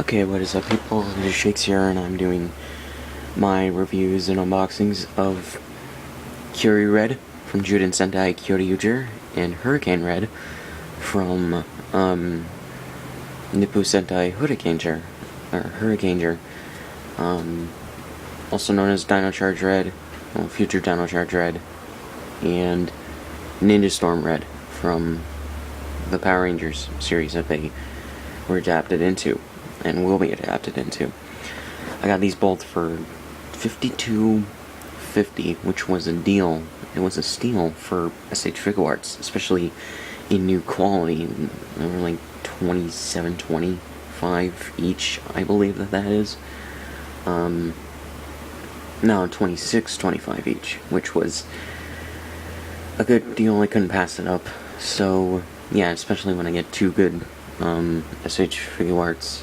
Okay, what is up, people? This is Shakes here, and I'm doing my reviews and unboxings of Kyoryu Red from Zyuden Sentai Kyoryuger and Hurricane Red from Ninnpu Sentai Hurricanger, also known as Dino Charge Red, Future Dino Charge Red, and Ninja Storm Red from the Power Rangers series that they were adapted into and will be adapted into. I got these both for $52.50, which was a deal. It was a steal for SH Figuarts, especially in new quality. They were like $27.25 each, I believe that is. No, $26.25 each, which was a good deal. I couldn't pass it up. So yeah, especially when I get two good SH Figuarts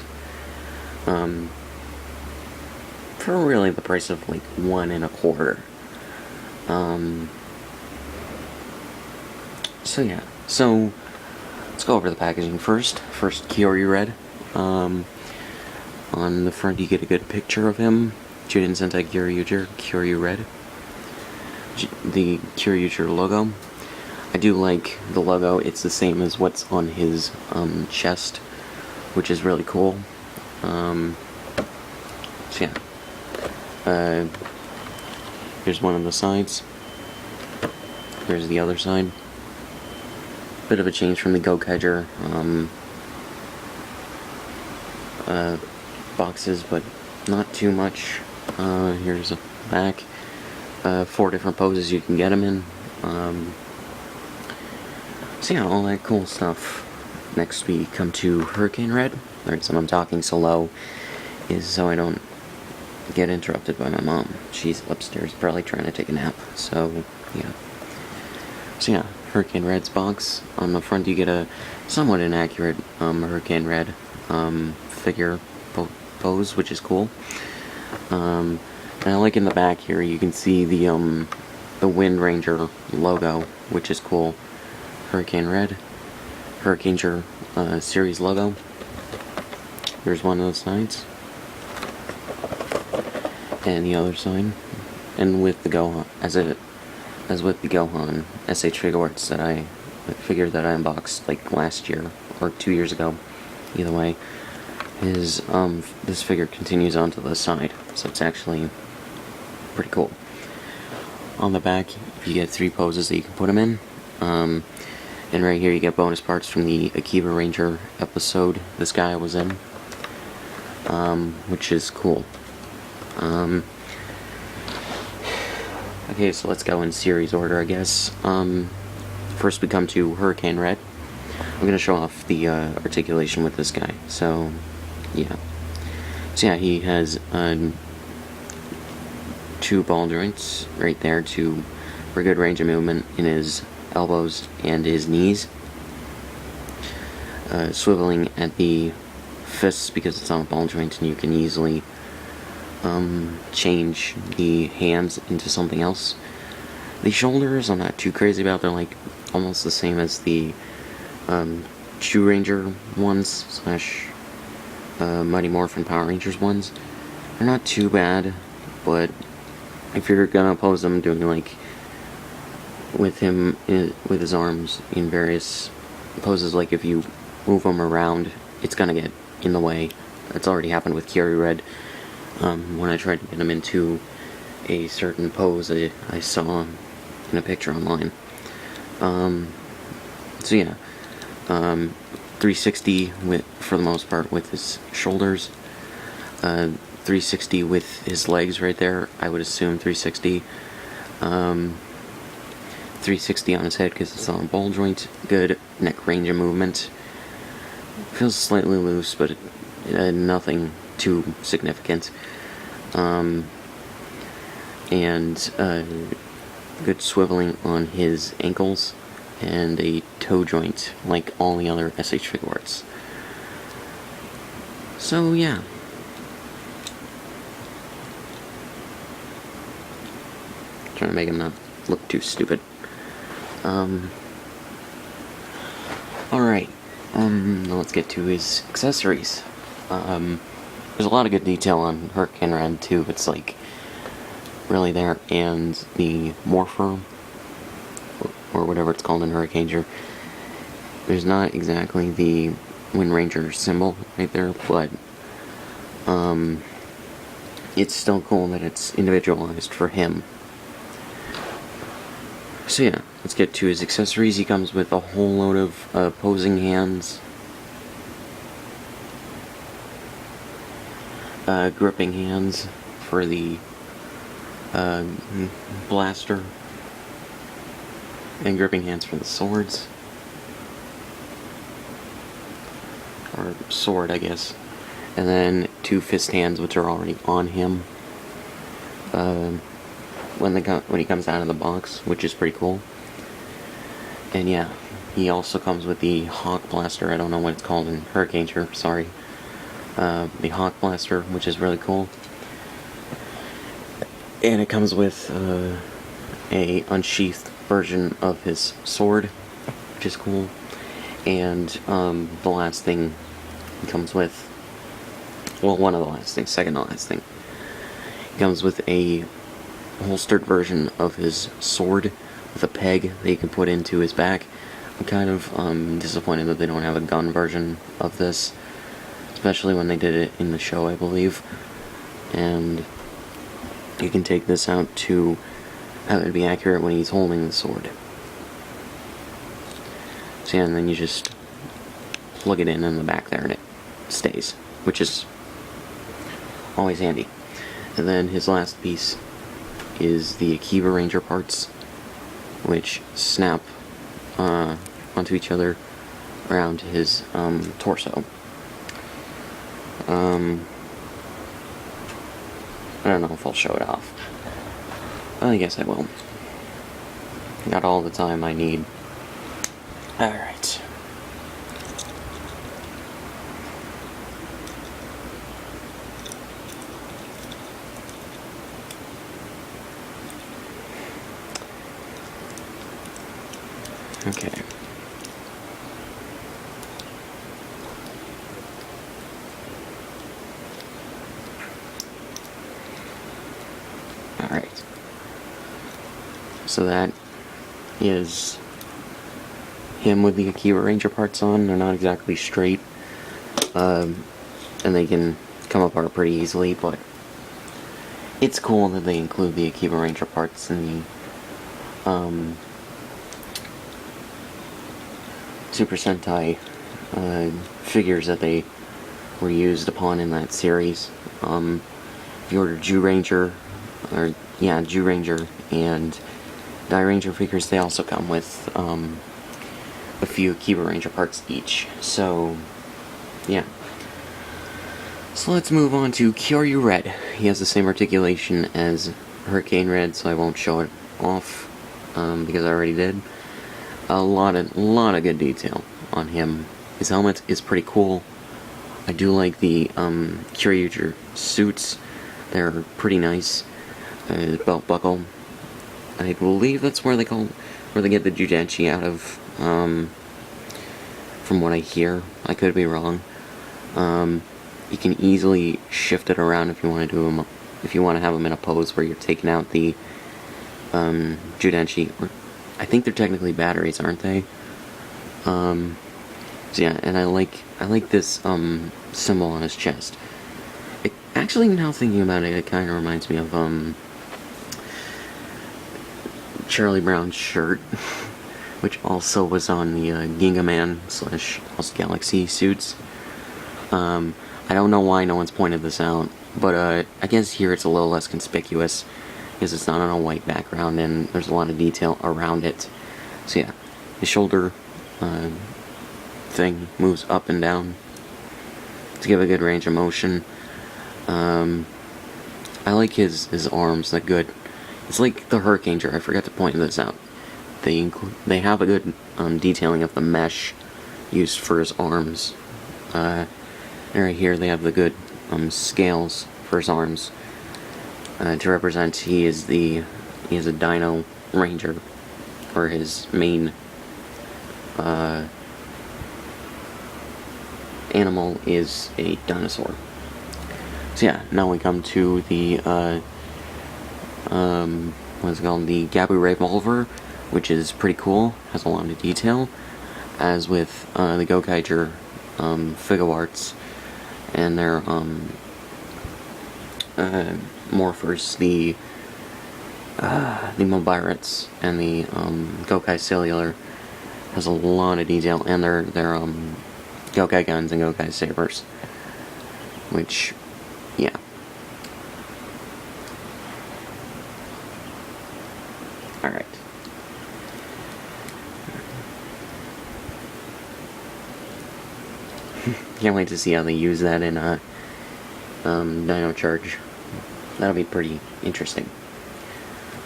for really the price of like $1.25. So yeah, so let's go over the packaging first. First, Kyoryu Red. On the front you get a good picture of him. Zyuden Sentai Kyoryuger, Kyoryu Red. The Kyoryuger logo. I do like the logo. It's the same as what's on his chest, which is really cool. So yeah. Here's one of the sides. Here's the other side. Bit of a change from the Hurricanger boxes, but not too much. Here's a back. 4 different poses you can get them in. So yeah, all that cool stuff. Next we come to Hurricane Red. The reason I'm talking so low is so I don't get interrupted by my mom. She's upstairs probably trying to take a nap, so yeah. So yeah, Hurricane Red's box. On the front you get a somewhat inaccurate Hurricane Red figure pose, which is cool. And I like in the back here you can see the Wind Ranger logo, which is cool. Hurricane Red, Hurricanger series logo. Here's one of the sides, and the other side, and with the Gohan, as with the Gohan SH Figuarts that I figured that I unboxed like last year or 2 years ago. Either way, his this figure continues onto the side, so it's actually pretty cool. On the back, you get 3 poses that you can put him in. And right here you get bonus parts from the Akiba Ranger episode this guy was in, which is cool. Okay, so let's go in series order, I guess. First we come to Hurricane Red. I'm going to show off the articulation with this guy, so yeah. So yeah, he has 2 ball joints right there for good range of movement in his elbows and his knees. Swiveling at the fists because it's on a ball joint and you can easily change the hands into something else. The shoulders I'm not too crazy about. They're like almost the same as the True Ranger ones slash Mighty Morphin Power Rangers ones. They're not too bad, but if you're gonna pose them doing like with him with his arms in various poses, like if you move him around, it's gonna get in the way. It's already happened with Kyoryu Red. When I tried to get him into a certain pose I saw in a picture online. So yeah, 360 for the most part with his shoulders. 360 with his legs right there. I would assume 360. 360 on his head because it's on a ball joint. Good neck range of movement. Feels slightly loose, but nothing too significant. And good swiveling on his ankles and a toe joint like all the other SH Figuarts. So yeah. Trying to make him not look too stupid. Alright, now let's get to his accessories. There's a lot of good detail on Hurricane Red too. It's like really there, and the Morpher, or whatever it's called in Hurricanger. There's not exactly the Wind Ranger symbol right there, but it's still cool that it's individualized for him. So yeah, let's get to his accessories. He comes with a whole load of opposing hands, gripping hands for the blaster, and gripping hands for the swords. Or sword, I guess. And then 2 fist hands, which are already on him when he comes out of the box, which is pretty cool. And yeah, he also comes with the Hawk Blaster. I don't know what it's called in Hurricanger, sorry. The Hawk Blaster, which is really cool. And it comes with a unsheathed version of his sword, which is cool. And the last thing he comes with, well, one of the last things, second to last thing, he comes with a holstered version of his sword with a peg that you can put into his back. I'm kind of disappointed that they don't have a gun version of this, especially when they did it in the show, I believe. And you can take this out to have it be accurate when he's holding the sword. So yeah, and then you just plug it in the back there and it stays, which is always handy. And then his last piece is the Akiba Ranger parts, which snap onto each other around his torso. I don't know if I'll show it off. I guess I will. Got all the time I need. Alright. Okay. Alright. So that is him with the Akiba Ranger parts on. They're not exactly straight, and they can come apart pretty easily, but it's cool that they include the Akiba Ranger parts in the Super Sentai figures that they were used upon in that series. If you order Zyuden and Die Ranger figures, they also come with a few Akiba Ranger parts each. So, yeah. So let's move on to Kyoryu Red. He has the same articulation as Hurricane Red, so I won't show it off because I already did. A lot of good detail on him. His helmet is pretty cool. I do like the Kyoryuger suits. They're pretty nice. Belt buckle. I believe that's where they get the Judenchi out of. From what I hear, I could be wrong. You can easily shift it around if you want to do him. If you want to have him in a pose where you're taking out the Judenchi. I think they're technically batteries, aren't they? So yeah, and I like this symbol on his chest. Actually, now thinking about it, it kind of reminds me of Charlie Brown's shirt, which also was on the Ginga Man / Lost Galaxy suits. I don't know why no one's pointed this out, but I guess here it's a little less conspicuous because it's not on a white background and there's a lot of detail around it. So yeah, his shoulder thing moves up and down to give a good range of motion. I like his arms, they're good. It's like the Hurricanger, I forgot to point this out. They have a good detailing of the mesh used for his arms. And right here they have the good scales for his arms to represent he is a Dino Ranger, or his main animal is a dinosaur. So yeah, now we come to the, what's it called, the Gabu Revolver, which is pretty cool, has a lot of detail, as with, the Gokaiger, Figuarts, and their, morphers, the Mobirates, and the, Gokai Cellular, has a lot of detail, and their, Gokai guns and Gokai sabers, which, yeah. Alright. Can't wait to see how they use that in, Dino Charge. That'll be pretty interesting.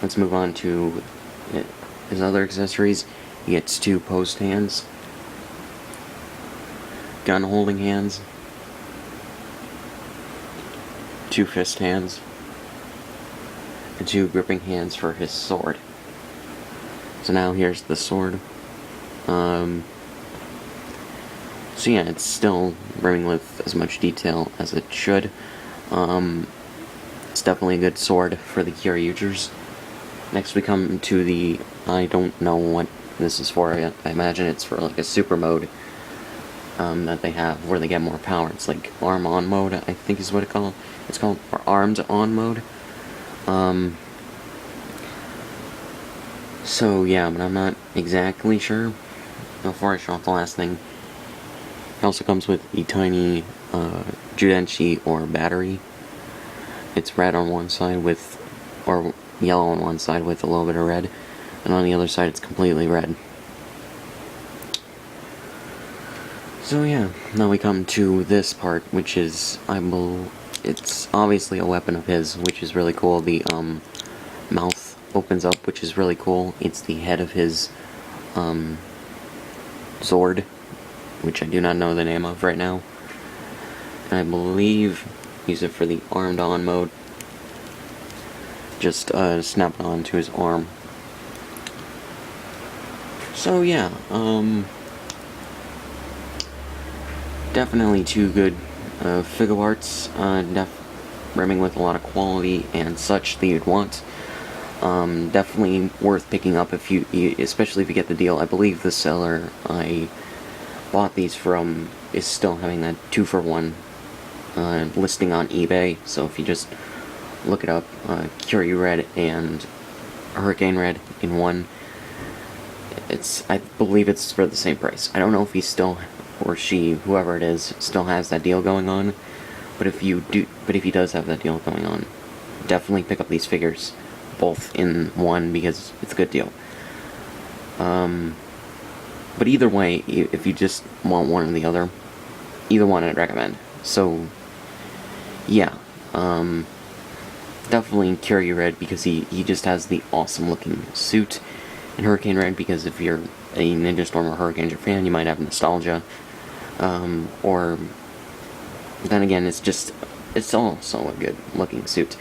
Let's move on to his other accessories. He gets 2 post hands, gun holding hands, 2 fist hands, and 2 gripping hands for his sword. So now here's the sword. So yeah, it's still brimming with as much detail as it should. It's definitely a good sword for the Kyoryugers. Next we come to the, I don't know what this is for yet. I imagine it's for like a super mode that they have where they get more power. It's like arm on mode, I think is what it's called. It's called armed on mode. So yeah, but I'm not exactly sure. Before I show off the last thing, it also comes with a tiny Judenshi or battery. It's red on one side with, or yellow on one side with a little bit of red, and on the other side it's completely red. So yeah, now we come to this part, which is, it's obviously a weapon of his, which is really cool. The mouth opens up, which is really cool. It's the head of his sword, which I do not know the name of right now. And I believe use it for the armed on mode. Just snap it onto his arm. So yeah, definitely 2 good Figuarts, brimming with a lot of quality and such that you'd want. Definitely worth picking up if you, especially if you get the deal. I believe the seller I bought these from is still having that 2-for-1 listing on eBay, so if you just look it up, Kyoryu Red and Hurricane Red in one, I believe it's for the same price. I don't know if he still, or she, whoever it is, still has that deal going on, but if he does have that deal going on, definitely pick up these figures, both in one, because it's a good deal. But either way, if you just want one or the other, either one I'd recommend. So, yeah, definitely Kyoryu Red because he just has the awesome looking suit, and Hurricane Red because if you're a Ninja Storm or Hurricanger fan, you might have nostalgia, or then again, it's also a good looking suit.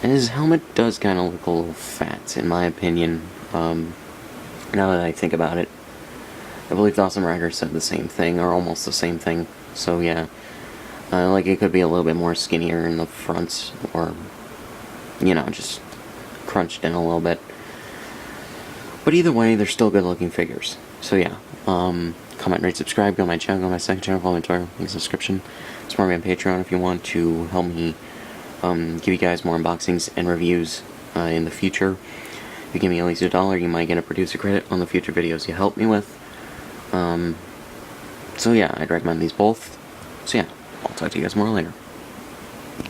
And his helmet does kind of look a little fat, in my opinion. Now that I think about it, I believe the Awesome Rider said the same thing, or almost the same thing. So yeah, like it could be a little bit more skinnier in the front, or you know, just crunched in a little bit. But either way, they're still good-looking figures. So yeah, comment, rate, subscribe, go to my channel, go to my second channel, follow my Twitter, link in the description. Support me on Patreon if you want to help me give you guys more unboxings and reviews in the future. If you give me at least $1, you might get a producer credit on the future videos you help me with. So yeah, I'd recommend these both. So yeah, I'll talk to you guys more later.